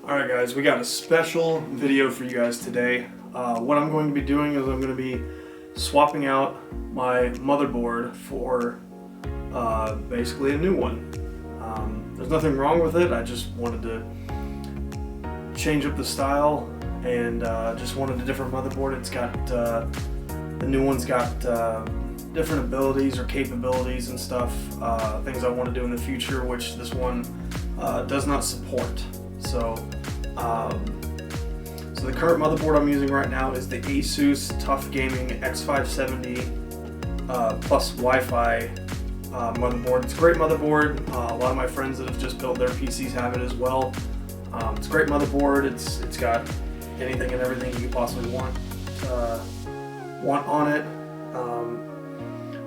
Alright guys, we got a special video for you guys today. What I'm going to be doing is I'm going to be swapping out my motherboard for basically a new one. There's nothing wrong with it, I just wanted to change up the style and just wanted a different motherboard. It's got, the new one's got different abilities or capabilities and stuff, things I want to do in the future, which this one does not support. So the current motherboard I'm using right now is the Asus Tough Gaming X570 plus Wi-Fi motherboard. It's a great motherboard. A lot of my friends that have just built their PCs have it as well. It's a great motherboard. It's got anything and everything you could possibly want on it.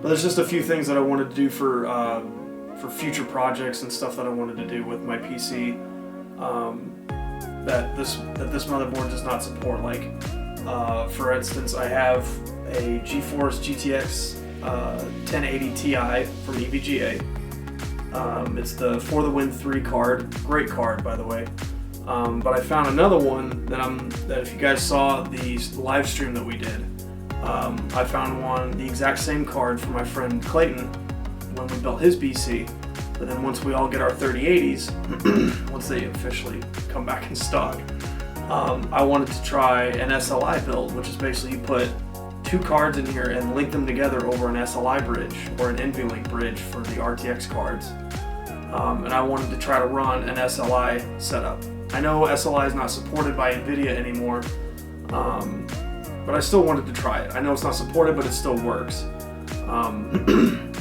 But there's just a few things that I wanted to do for future projects and stuff that I wanted to do with my PC. That this motherboard does not support. Like, for instance, I have a GeForce GTX 1080 Ti from EVGA. It's the For the Win 3 card. Great card, by the way. But I found another one that if you guys saw the live stream that we did, I found the exact same card for my friend Clayton when we built his PC. But then once we all get our 3080s, once they officially come back in stock, I wanted to try an SLI build, which is basically you put two cards in here and link them together over an SLI bridge or an NVLink bridge for the RTX cards. And I wanted to try to run an SLI setup. I know SLI is not supported by NVIDIA anymore, but I still wanted to try it. I know it's not supported, but it still works.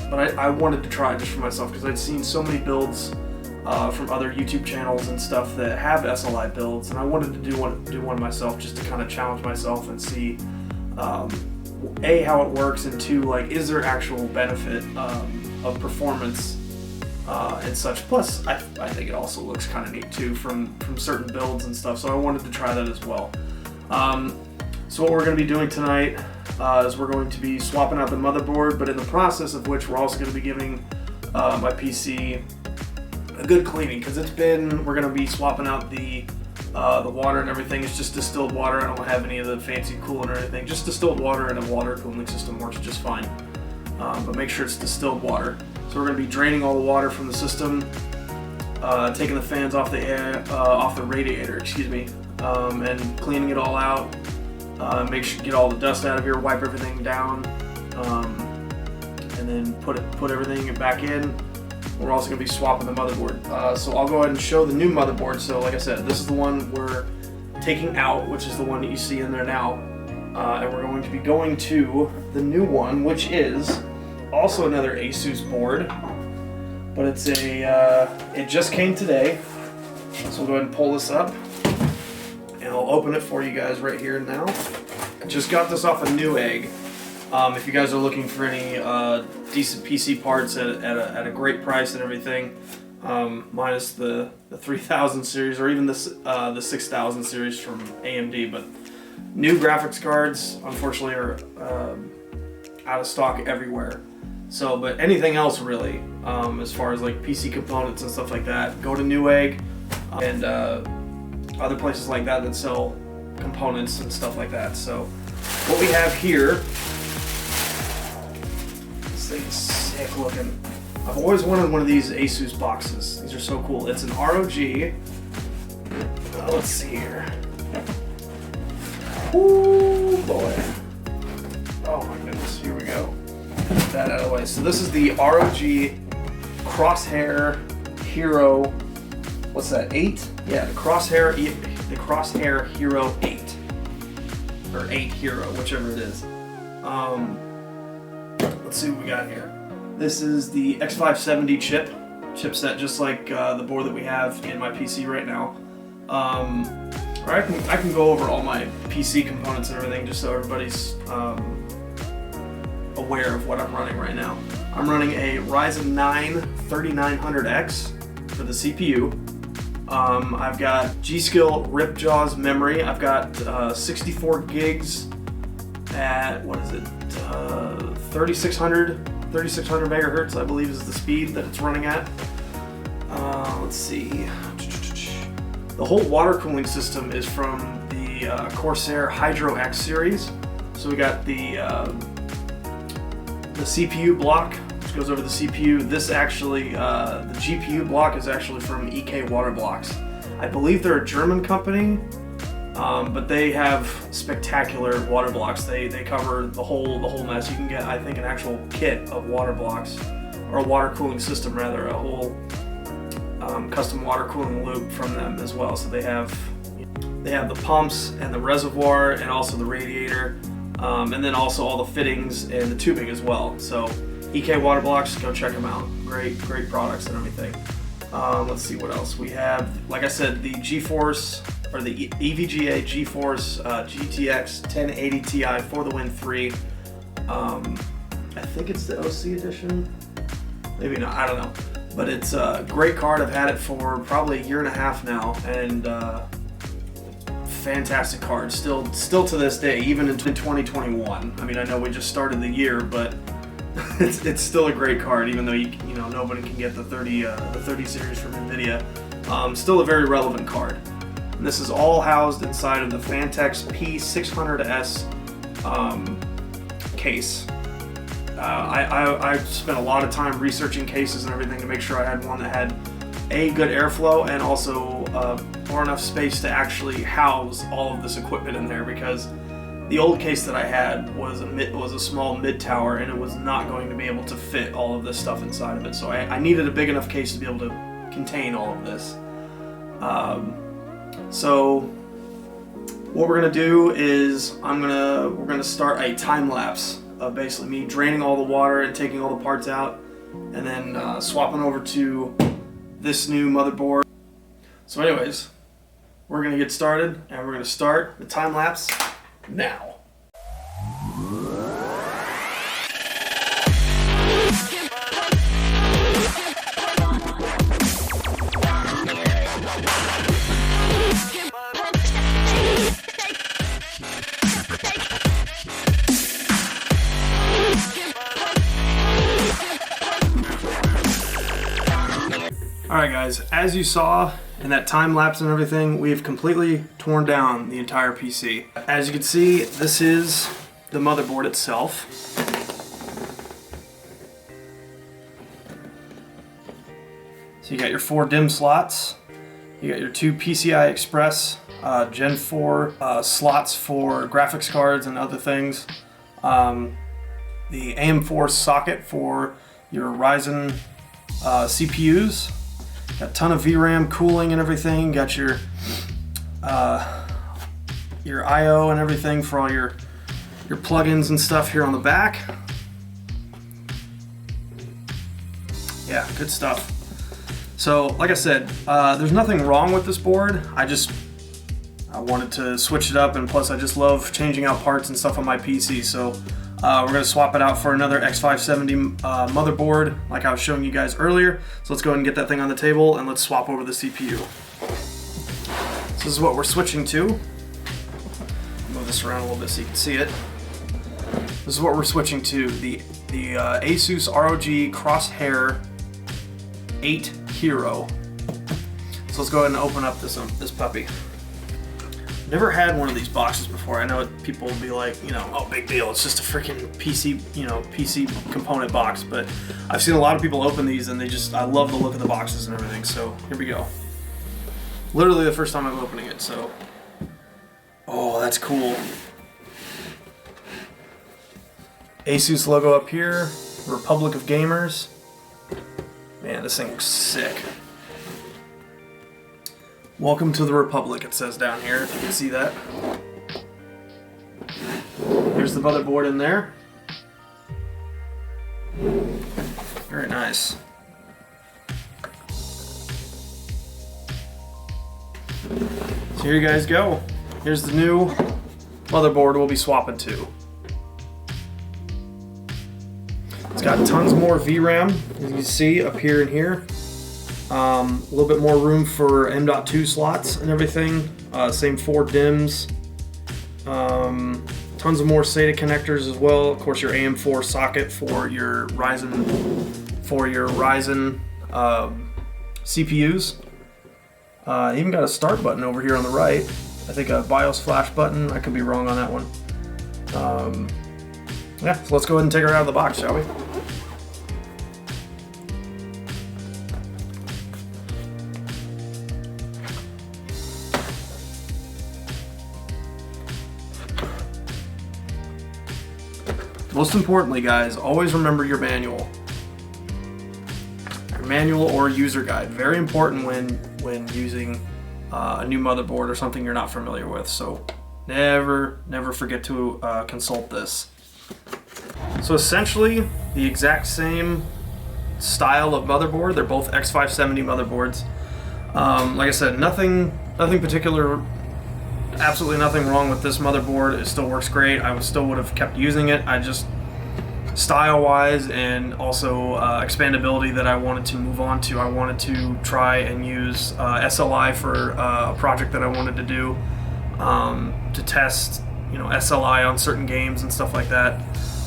But I wanted to try it just for myself because I'd seen so many builds from other YouTube channels and stuff that have SLI builds, and I wanted to do one myself just to kind of challenge myself and see A, how it works, and two, like, is there actual benefit of performance and such. Plus, I think it also looks kind of neat too from certain builds and stuff, so I wanted to try that as well. So what we're going to be doing tonight is we're going to be swapping out the motherboard, but in the process of which we're also going to be giving my PC a good cleaning, because we're going to be swapping out the water and everything. It's just distilled water. I don't have any of the fancy coolant or anything. Just distilled water, and a water cooling system works just fine. But make sure it's distilled water. So we're going to be draining all the water from the system, taking the fans off the radiator, and cleaning it all out. Make sure get all the dust out of here, wipe everything down, and then put everything back in. We're also going to be swapping the motherboard. So I'll go ahead and show the new motherboard. So like I said, this is the one we're taking out, which is the one that you see in there now. And we're going to be going to the new one, which is also another Asus board. But it's it just came today. So we'll go ahead and pull this up. And I'll open it for you guys right here now. I just got this off a Newegg. If you guys are looking for any decent PC parts at a great price and everything, minus the 3000 series or even the 6000 series from AMD, but new graphics cards unfortunately are out of stock everywhere. So, but anything else really, as far as like PC components and stuff like that, go to Newegg and other places like that sell components and stuff like that. So what we have here, this thing is sick looking. I've always wanted one of these Asus boxes. These are so cool. It's an ROG. Let's see here. Ooh boy. Oh my goodness, here we go. Get that out of the way. So this is the ROG Crosshair Hero. What's that, 8? Yeah, the Crosshair Hero 8. Or 8 Hero, whichever it is. Let's see what we got here. This is the X570 chipset, just like the board that we have in my PC right now. Or I can go over all my PC components and everything just so everybody's aware of what I'm running right now. I'm running a Ryzen 9 3900X for the CPU. I've got G-Skill Ripjaws memory. I've got 64 gigs at, 3600 megahertz, I believe is the speed that it's running at. Let's see. The whole water cooling system is from the Corsair Hydro X series. So we got the CPU block, which goes over the CPU. This actually, the GPU block is actually from EK Water Blocks. I believe they're a German company, but they have spectacular water blocks. They cover the whole mess. You can get, I think, an actual kit of water blocks, or a water cooling system rather, a whole custom water cooling loop from them as well. So they have the pumps and the reservoir and also the radiator, and then also all the fittings and the tubing as well. So EK Water Blocks, go check them out. Great products and everything. Let's see what else we have. Like I said, the GeForce, or the EVGA GeForce GTX 1080 Ti for the Win 3. I think it's the OC edition. Maybe not, I don't know. But it's a great card. I've had it for probably a year and a half now, and fantastic card. Still to this day, even in 2021. I mean, I know we just started the year, but it's still a great card, even though you know nobody can get the 30 series from NVIDIA. Still a very relevant card. And this is all housed inside of the Fantex P600S case. I spent a lot of time researching cases and everything to make sure I had one that had good airflow and also more enough space to actually house all of this equipment in there, because the old case that I had was a small mid tower, and it was not going to be able to fit all of this stuff inside of it. So I needed a big enough case to be able to contain all of this. So what we're gonna do is we're gonna start a time lapse of basically me draining all the water and taking all the parts out, and then swapping over to this new motherboard. So anyways, we're gonna get started, and we're gonna start the time lapse now. Alright guys, as you saw in that time lapse and everything, we have completely torn down the entire PC. As you can see, this is the motherboard itself. So you got your 4 DIMM slots, you got your 2 PCI Express Gen 4 slots for graphics cards and other things, the AM4 socket for your Ryzen CPUs. Got a ton of VRAM cooling and everything. Got your I/O and everything for all your plugins and stuff here on the back. Yeah, good stuff. So, like I said, there's nothing wrong with this board. I wanted to switch it up, and plus I just love changing out parts and stuff on my PC. So we're going to swap it out for another X570 motherboard like I was showing you guys earlier. So let's go ahead and get that thing on the table, and let's swap over the CPU. So this is what we're switching to. Move this around a little bit so you can see it. This is what we're switching to, the Asus ROG Crosshair 8 Hero. So let's go ahead and open up this puppy. Never had one of these boxes before. I know people will be like, oh, big deal, it's just a freaking PC, PC component box, but I've seen a lot of people open these, and I love the look of the boxes and everything. So here we go. Literally the first time I'm opening it, so. Oh, that's cool. Asus logo up here, Republic of Gamers. Man, this thing looks sick. Welcome to the Republic, it says down here, if you can see that. Here's the motherboard in there. Very nice. So here you guys go. Here's the new motherboard we'll be swapping to. It's got tons more VRAM, as you can see up here and here. A little bit more room for M.2 slots and everything. Same 4 DIMMs. Tons of more SATA connectors as well. Of course, your AM4 socket for your Ryzen CPUs. Even got a start button over here on the right. I think a BIOS flash button. I could be wrong on that one. Yeah, so let's go ahead and take her out of the box, shall we? Most importantly, guys, always remember your manual. Your manual or user guide. Very important when using a new motherboard or something you're not familiar with. So never forget to consult this. So essentially, the exact same style of motherboard. They're both X570 motherboards. Like I said, nothing particular. Absolutely nothing wrong with this motherboard. It still works great. I still would have kept using it. I just, style-wise and also expandability that I wanted to move on to. I wanted to try and use SLI for a project that I wanted to do to test, SLI on certain games and stuff like that,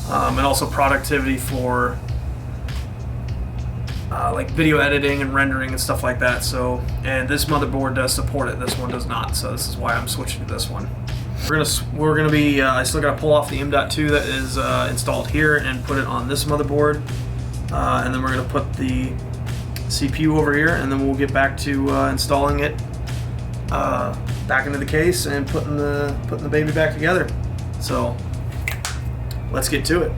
and also productivity for like video editing and rendering and stuff like that. So, and this motherboard does support it. This one does not. So this is why I'm switching to this one. We're gonna be. I still gotta pull off the M.2 that is installed here and put it on this motherboard, and then we're gonna put the CPU over here, and then we'll get back to installing it back into the case and putting the baby back together. So let's get to it.